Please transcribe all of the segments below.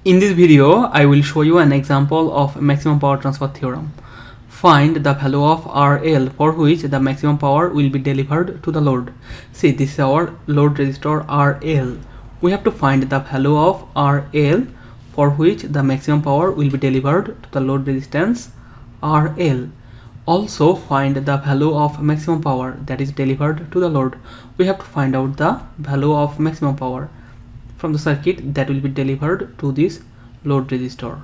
In this video, I will show you an example of maximum power transfer theorem. Find the value of RL for which the maximum power will be delivered to the load. See, this is our load resistor RL. We have to find the value of RL for which the maximum power will be delivered to the load resistance RL. Also find the value of maximum power that is delivered to the load. We have to find out the value of maximum power from the circuit that will be delivered to this load resistor.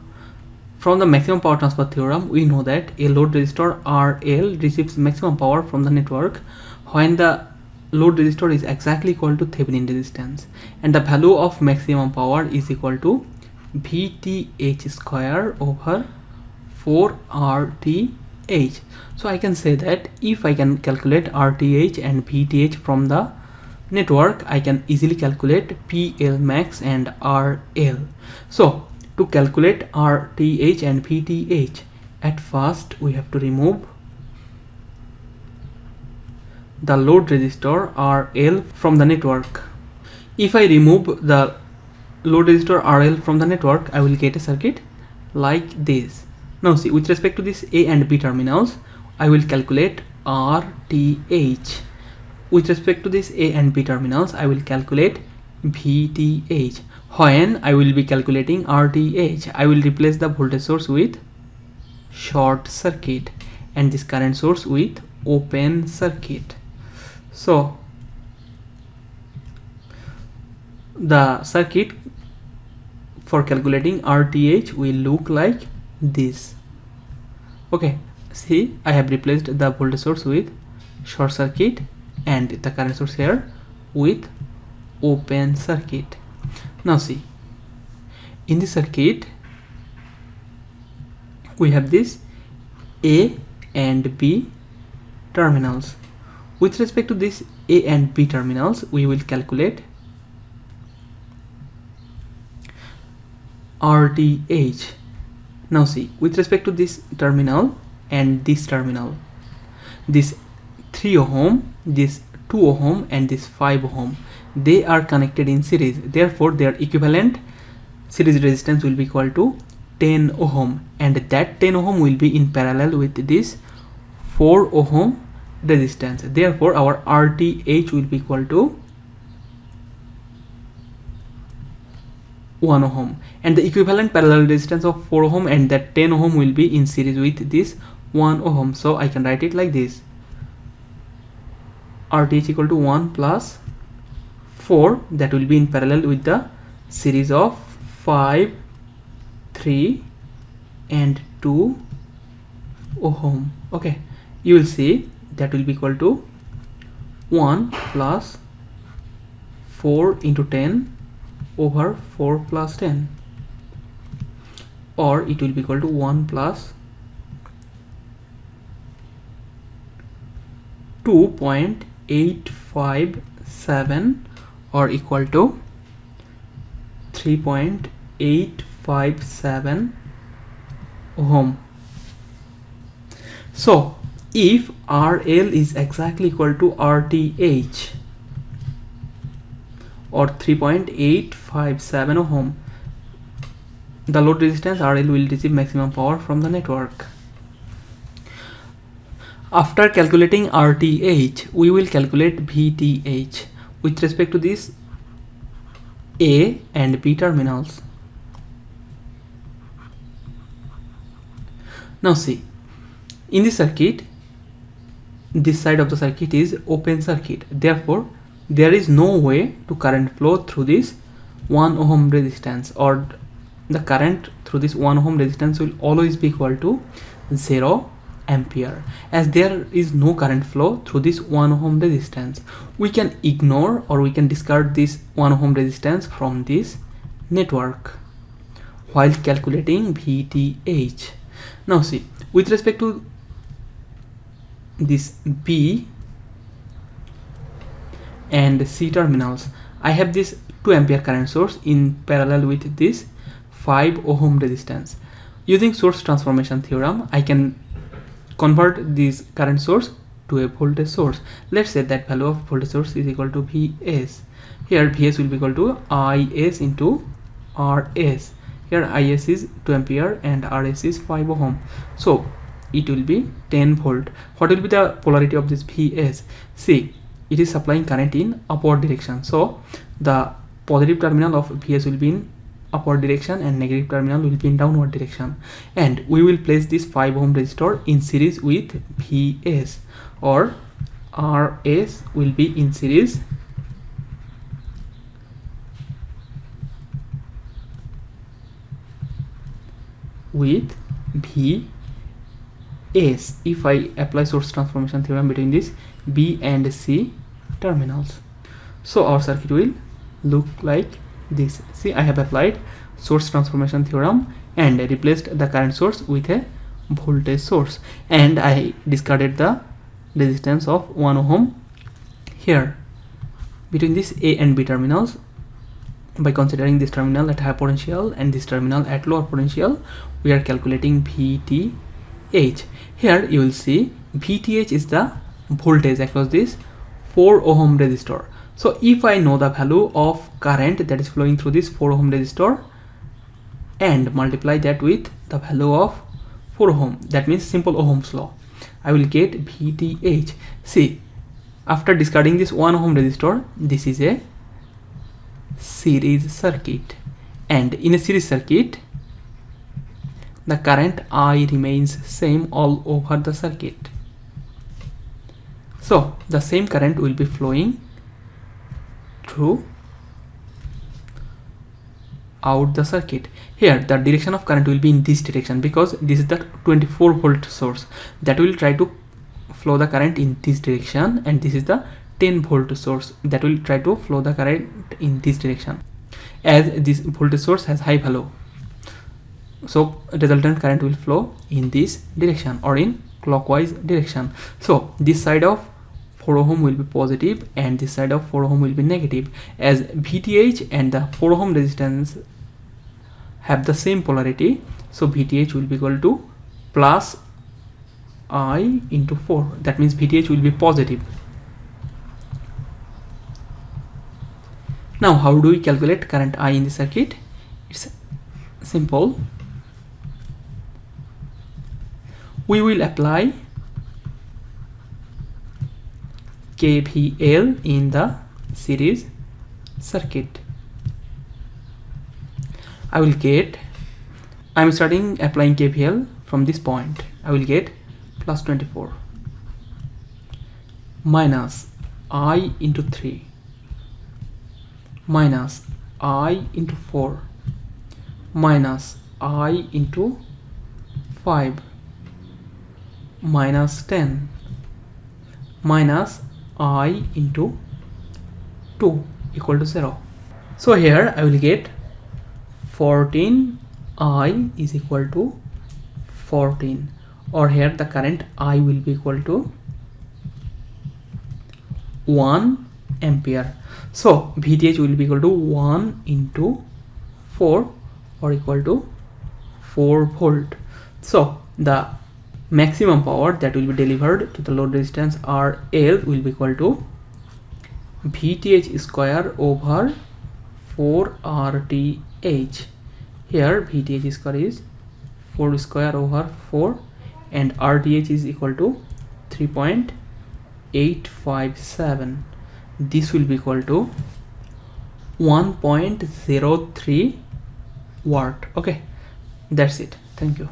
From the maximum power transfer theorem, we know that a load resistor RL receives maximum power from the network when the load resistor is exactly equal to Thevenin resistance, and the value of maximum power is equal to VTH square over 4RTH. So I can say that if I can calculate RTH and VTH from the network, I can easily calculate PL max and RL. So to calculate RTH and VTH, at first we have to remove the load resistor RL from the network. If I remove the load resistor RL from the network, I will get a circuit like this. Now see, with respect to this A and B terminals, I will calculate RTH. With respect to this A and B terminals, I will calculate VTH. When I will be calculating RTH, I will replace the voltage source with short circuit and this current source with open circuit. So the circuit for calculating RTH will look like this. Okay, see, I have replaced the voltage source with short circuit and the current source here with open circuit. Now see, in the circuit we have this A and B terminals. With respect to this A and B terminals, we will calculate RTH. Now see, with respect to this terminal and this terminal, this 3 ohm, this 2 ohm and this 5 ohm, they are connected in series. Therefore their equivalent series resistance will be equal to 10 ohm, and that 10 ohm will be in parallel with this 4 ohm resistance. Therefore our RTH will be equal to 1 ohm, and the equivalent parallel resistance of 4 ohm and that 10 ohm will be in series with this 1 ohm. So I can write it like this: RTH equal to 1 plus 4, that will be in parallel with the series of 5, 3 and 2 ohm. Okay, you will see that will be equal to 1 plus 4 into 10 over 4 plus 10, or it will be equal to 1 plus 2.857 or equal to 3.857 ohm. So if RL is exactly equal to RTH or 3.857 ohm, the load resistance RL will receive maximum power from the network. After calculating RTH, we will calculate VTH with respect to this A and B terminals. Now see, in this circuit, this side of the circuit is open circuit. Therefore there is no way to current flow through this 1 ohm resistance, or the current through this 1 ohm resistance will always be equal to 0 ampere. As there is no current flow through this 1 ohm resistance, we can ignore or we can discard this 1 ohm resistance from this network while calculating VTH. Now see, with respect to this B and C terminals, I have this 2 ampere current source in parallel with this 5 ohm resistance. Using source transformation theorem, I can convert this current source to a voltage source. Let's say that value of voltage source is equal to Vs. Here Vs will be equal to Is into Rs. Here is 2 ampere and RS is 5 ohm, so it will be 10 volt. What will be the polarity of this Vs? See, it is supplying current in upward direction, so the positive terminal of Vs will be in upward direction and negative terminal will be in downward direction, and we will place this 5 ohm resistor in series with Vs, or Rs will be in series with Vs if I apply source transformation theorem between this B and C terminals. So our circuit will look like this. See, I have applied source transformation theorem and replaced the current source with a voltage source, and I discarded the resistance of 1 ohm here between this A and B terminals. By considering this terminal at high potential and this terminal at lower potential, we are calculating VTH. Here you will see VTH is the voltage across this 4 ohm resistor. So if I know the value of current that is flowing through this 4 ohm resistor and multiply that with the value of 4 ohm, that means simple Ohm's law, I will get VTH. See, after discarding this 1 ohm resistor, this is a series circuit, and in a series circuit the current I remains same all over the circuit, so the same current will be flowing through out the circuit. Here the direction of current will be in this direction because this is the 24 volt source that will try to flow the current in this direction, and this is the 10 volt source that will try to flow the current in this direction. As this voltage source has high value, so resultant current will flow in this direction or in clockwise direction. So this side of 4 ohm will be positive and this side of 4 ohm will be negative, as VTH and the 4 ohm resistance have the same polarity. So VTH will be equal to plus I into 4, that means VTH will be positive. Now how do we calculate current I in the circuit? It's simple. We will apply KVL in the series circuit. I'm starting applying KVL from this point. I will get plus 24 minus I into 3 minus I into 4 minus I into 5 minus 10 minus I into 2 equal to 0. So here I will get 14 I is equal to 14, or here the current I will be equal to 1 ampere. So VTH will be equal to 1 into 4 or equal to 4 volt. So the maximum power that will be delivered to the load resistance RL will be equal to VTH square over 4 RTH. Here VTH square is 4 square over 4 and RTH is equal to 3.857. This will be equal to 1.03 watt. Okay, that's it. Thank you.